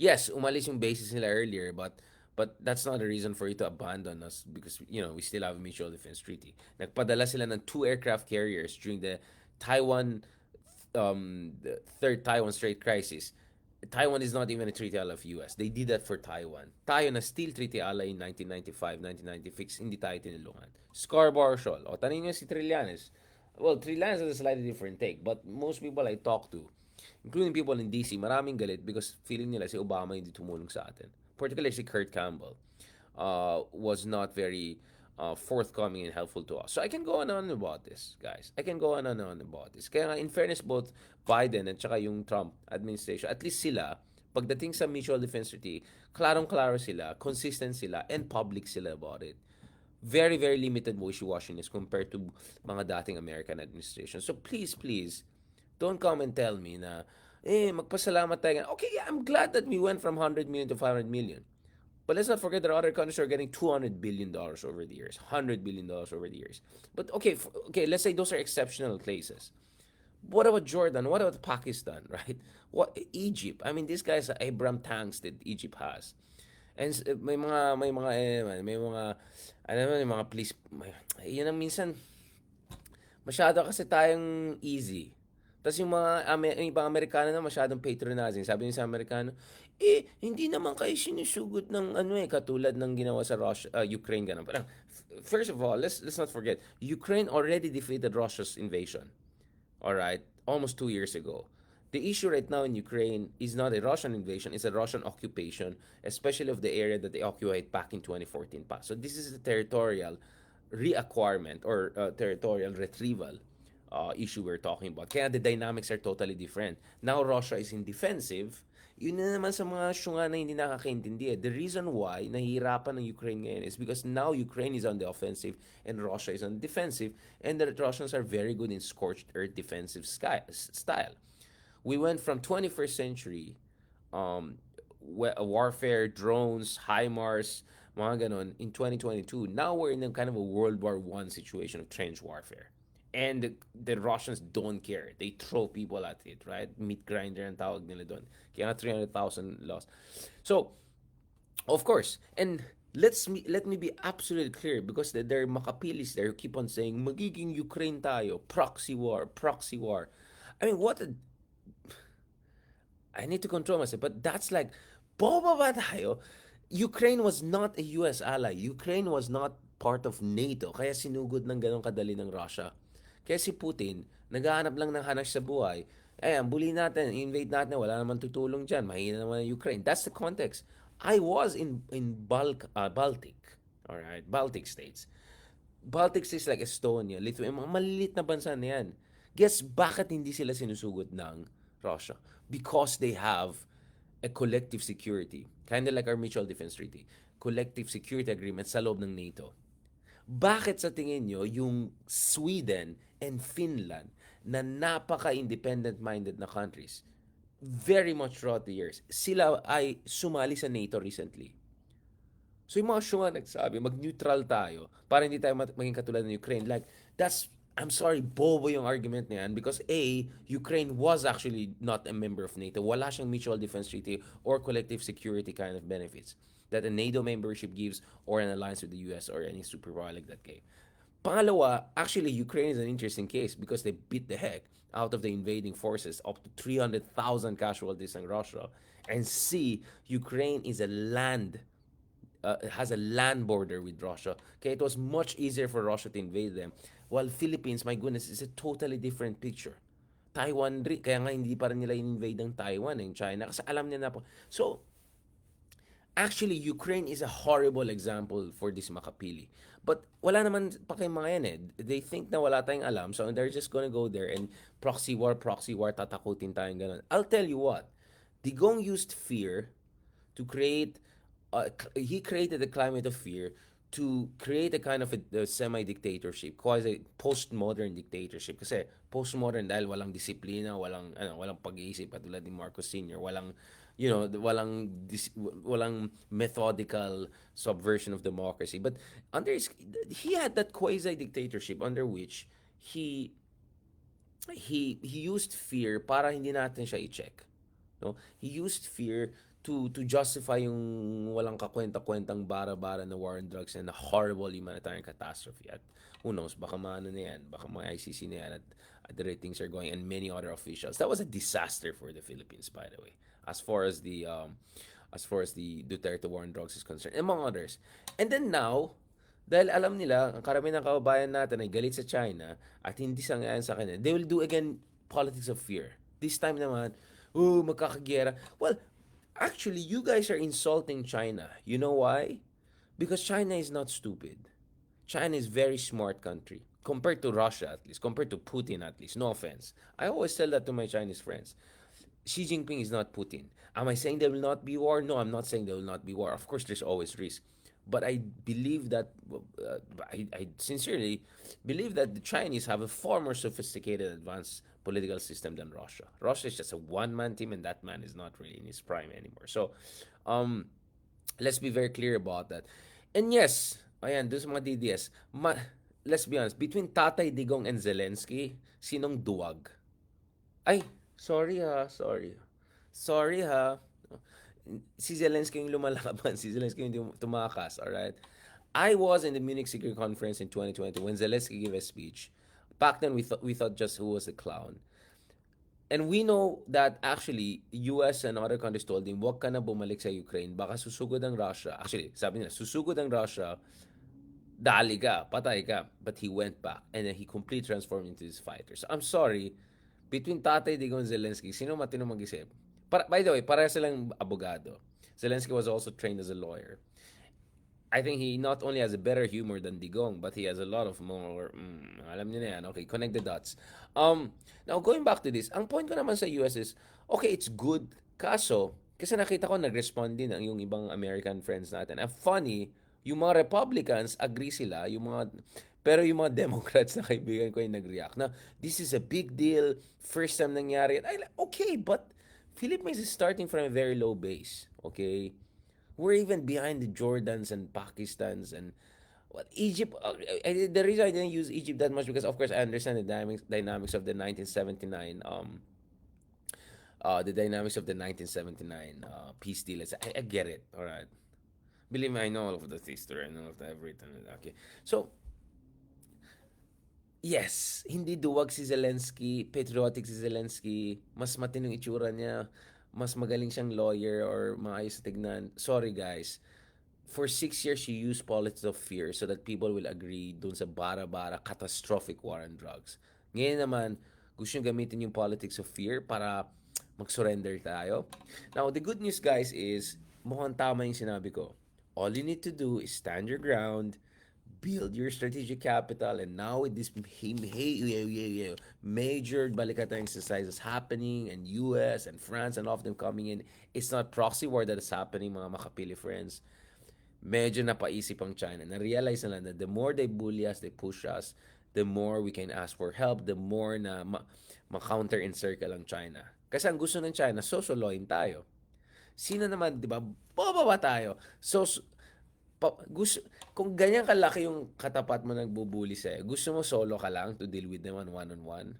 Yes, umalis yung bases nila earlier, but that's not a reason for you to abandon us because we still have a mutual defense treaty. Nagpadala sila ng 2 aircraft carriers during the third Taiwan Strait crisis. Taiwan is not even a treaty ally of US. They did that for Taiwan. Tayo na still treaty ally in 1995, 1996, hindi tayo tinulungan. Scarborough Shoal. O, tanin nyo si Trillanes. Well, Trillanes has a slightly different take, but most people I talk to, including people in DC, maraming galit because feeling nila si Obama hindi tumulong sa atin. Particularly si Kurt Campbell was not very forthcoming and helpful to us. So I can go on and on about this, guys. I can go on and on about this. Kaya nga, in fairness, both Biden at saka yung Trump administration, at least sila, pagdating sa mutual defense treaty, klarong-klaro sila, consistent sila, and public sila about it. Very, very limited wishy-washiness compared to mga dating American administration. So please, don't come and tell me na, magpasalamat tayo. Okay, yeah, I'm glad that we went from 100 million to 500 million. But let's not forget that other countries are getting $200 billion over the years, $100 billion over the years. But okay, let's say those are exceptional cases. What about Jordan? What about Pakistan, right? What Egypt? I mean, these guys are Abraham tanks that Egypt has. And may mga police, yun ang minsan, masyado kasi tayong easy. Tapos yung ibang Amerikano na masyadong patronizing. Sabi niya sa Amerikano, hindi naman kayo sinusugod ng katulad ng ginawa sa Ukraine. Ganun. Parang, first of all, let's not forget, Ukraine already defeated Russia's invasion. Alright? Almost 2 years ago. The issue right now in Ukraine is not a Russian invasion, it's a Russian occupation, especially of the area that they occupied back in 2014 pa. So this is a territorial reacquirement or territorial retrieval issue we're talking about. Kaya the dynamics are totally different. Now Russia is in defensive. Yun na naman sa mga syunga na hindi nakakaintindi. The reason why nahihirapan ng Ukraine ngayon is because now Ukraine is on the offensive and Russia is on the defensive, and the Russians are very good in scorched earth defensive style. We went from 21st century warfare, drones, HIMARS, mga ganon, in 2022. Now we're in a kind of a World War One situation of trench warfare. And the Russians don't care. They throw people at it, right? Meat grinder ang tawag nila doon. Kaya 300,000 lost. So, of course, and let me be absolutely clear because there are Makapilis there who keep on saying magiging Ukraine tayo, proxy war, proxy war. I mean, what a I need to control myself. But that's like, boba ba tayo? Ukraine was not a US ally. Ukraine was not part of NATO. Kaya sinugod ng ganong kadali ng Russia. Kaya si Putin, naghahanap lang ng hanas sa buhay. Ayan, bully natin, invade natin, wala naman tutulong dyan. Mahina naman ang Ukraine. That's the context. I was in Baltic. Alright, Baltic states. Baltic states like Estonia, Lithuania, mga maliliit na bansa na yan. Guess bakit hindi sila sinusugod ng Russia? Because they have a collective security. Kind of like our mutual defense treaty. Collective security agreement sa loob ng NATO. Bakit sa tingin nyo yung Sweden and Finland na napaka-independent-minded na countries, very much throughout the years, sila ay sumali sa NATO recently? So yung mga syunga nagsabi, mag-neutral tayo para hindi tayo maging katulad ng Ukraine. Like, I'm sorry, bobo yung argument na yan because A, Ukraine was actually not a member of NATO. Wala siyang mutual defense treaty or collective security kind of benefits that a NATO membership gives or an alliance with the US or any superpower like that gave. Pangalawa, actually, Ukraine is an interesting case because they beat the heck out of the invading forces, up to 300,000 casualties in Russia. And C, Ukraine is a has a land border with Russia. Okay, it was much easier for Russia to invade them. While Philippines, my goodness, is a totally different picture. Taiwan, kaya nga hindi pa rin nila invade ng Taiwan, ng China, kasi alam nila na po. So, actually, Ukraine is a horrible example for this Makapili. But wala naman pa kayong mga yan eh. They think na wala tayong alam, so they're just gonna go there and proxy war, tatakutin tayong ganun. I'll tell you what, Digong used fear to create he created a climate of fear to create a kind of a semi-dictatorship, quasi postmodern dictatorship. Kasi postmodern dahil walang disiplina, walang pag-iisip katulad ni Marcos Sr., walang methodical subversion of democracy. But he had that quasi dictatorship under which he he used fear para hindi natin siya i-check. No? He used fear to justify yung walang kakwenta-kwentang bara-bara na war on drugs and a horrible humanitarian catastrophe. At who knows, baka maano na yan, baka mga ICC na yan at the rate things are going, and many other officials. That was a disaster for the Philippines, by the way, as far as the Duterte war on drugs is concerned, among others. And then now, dahil alam nila, ang karamihan ng kababayan natin ay galit sa China at hindi sangayon sa kanila, they will do again politics of fear. This time naman, magkakagyera. Well, actually, you guys are insulting China. You know why? Because China is not stupid. China is a very smart country. Compared to Russia, at least. Compared to Putin, at least. No offense. I always tell that to my Chinese friends. Xi Jinping is not Putin. Am I saying there will not be war? No, I'm not saying there will not be war. Of course, there's always risk. But I believe that, I sincerely believe that the Chinese have a far more sophisticated, advanced political system than Russia. Russia is just a one-man team, and that man is not really in his prime anymore. So, um, let's be very clear about that. And yes, ayan, doon sa mga DDS, let's be honest, between Tatay Digong and Zelensky, sinong duwag? Ay, sorry ha, sorry. Sorry ha. Si Zelensky yung lumalaban, si Zelensky yung tumakas, alright? I was in the Munich Security Conference in 2020 when Zelensky gave a speech. Back then, we thought just who was a clown. And we know that actually, US and other countries told him, wag ka na bumalik sa Ukraine, baka susugod ang Russia. Actually, sabi nila, susugod ang Russia, dali ka, patay ka. But he went back, and then he completely transformed into this fighter. So I'm sorry, Between Tatay Digong and Zelensky, sino matino mag-isip? By the way, para silang abogado. Zelensky was also trained as a lawyer. I think he not only has a better humor than Digong, but he has a lot of more, alam niyo na yan, okay, connect the dots. Now, going back to this, ang point ko naman sa US is, okay, it's good, kaso, kasi nakita ko nag-respond din ang yung ibang American friends natin. And funny, yung mga Republicans, agree sila, pero yung mga Democrats na kaibigan ko yung nag-react na, this is a big deal, first time nangyari. Okay, but Philippines is starting from a very low base, okay? We're even behind the Jordans and Pakistans and what Egypt. The reason I didn't use Egypt that much because of course I understand the dynamics of the 1979 the dynamics of the 1979 peace deal. I get it. All right. Believe me, I know all of the history. I know all of the everything. Okay. So, yes, hindi duwag si Zelensky, patriotic si Zelensky, mas matinong itsura niya, mas magaling siyang lawyer or maayos tignan. Sorry guys, for 6 years you use politics of fear so that people will agree dun sa bara-bara catastrophic war on drugs. Ngayon naman, gusto nyo gamitin yung politics of fear para mag-surrender tayo. Now, the good news guys is, mukhang tama yung sinabi ko. All you need to do is stand your ground, build your strategic capital, and now with this major balikatan exercises happening in US and France and all of them coming in, it's not proxy war that is happening, mga Makapili friends. Medyo napaisip ang China. Na-realize na lang na the more they bully us, they push us, the more we can ask for help, the more na ma-counter-encircle ang China. Kasi ang gusto ng China, sosoloyin tayo. Sino naman, di ba, bababa tayo. Gusto, kung ganyan kalaki yung katapat mo nagbubuli sa'yo, gusto mo solo ka lang to deal with them on one-on-one?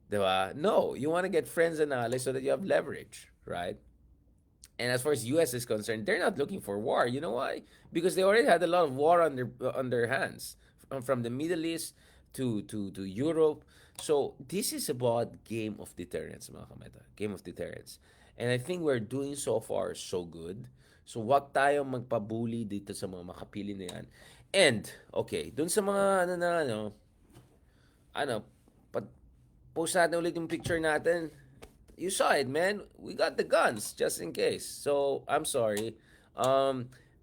Di ba? No, you want to get friends and allies so that you have leverage, right? And as far as US is concerned, they're not looking for war. You know why? Because they already had a lot of war on their hands, from the Middle East to Europe. So this is about game of deterrence, mga kameta. Game of deterrence. And I think we're doing so far so good. So wag tayo magpabuli dito sa mga makapili na yan. And, okay, dun sa mga post natin ulit yung picture natin. You saw it, man. We got the guns just in case. So, I'm sorry.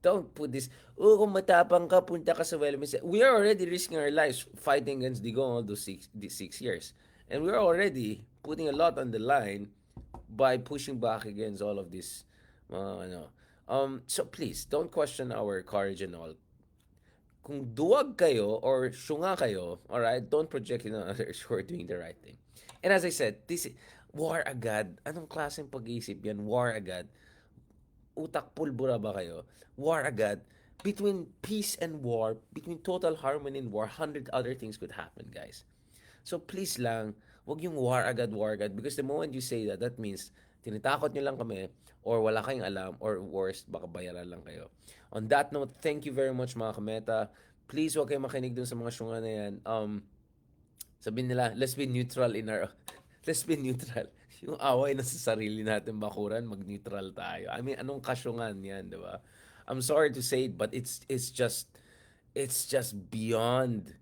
Don't put this, kung matapang ka, punta ka sa Wellman. We are already risking our lives fighting against Digong all those 6 years. And we're already putting a lot on the line by pushing back against all of this. So please, don't question our courage and all. Kung duwag kayo or syunga kayo, alright, don't project it on others who are doing the right thing. And as I said, this war agad. Anong klaseng pag-iisip yan? War agad. Utak pulbura ba kayo? War agad. Between peace and war, between total harmony and war, 100 other things could happen, guys. So please lang, wag yung war agad, because the moment you say that, that means tinitakot nyo lang kami or wala kayong alam or worst, baka bayaran lang kayo. On that note, thank you very much mga kameta. Please wag kayo makinig dun sa mga syunga na yan. Sabihin nila, let's be neutral in our... let's be neutral. Yung away na sa sarili natin bakuran, mag-neutral tayo. I mean, anong kasyungan yan, di ba? I'm sorry to say it, but it's just beyond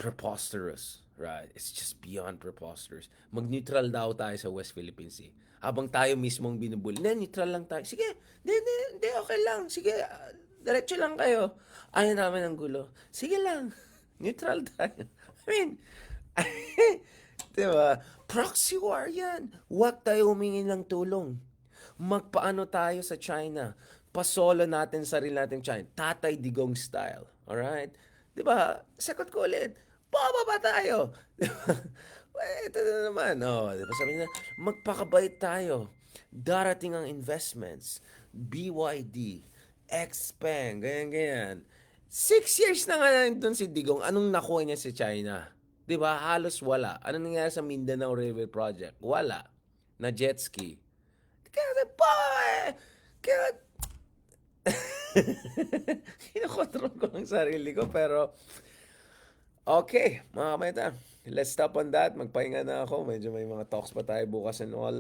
preposterous, right? It's just beyond preposterous. Mag-neutral daw tayo sa West Philippine Sea. Habang tayo mismong binubuli, neutral lang tayo. Sige, hindi, okay lang. Sige, diretso lang kayo. Ayaw namin ng gulo. Sige lang, neutral tayo. I mean, diba? Proxy war yan. Huwag tayo humingi ng tulong. Magpaano tayo sa China. Pasolo natin sarili natin China. Tatay Digong style. Alright? Diba? Second ko ulit. Bababa tayo. Diba? Ito na naman. Diba? Sabi nila, magpakabait tayo. Darating ang investments. BYD. Xpeng. Ganyan. 6 years na nga doon si Digong. Anong nakuha niya sa China? Diba? Halos wala. Anong nangyari sa Mindanao Railway Project? Wala. Na jet ski. Kaya kinokontrol ko ang sarili ko, pero okay, mga kameta. Let's stop on that. Magpahinga na ako. Medyo may mga talks pa tayo bukas and all.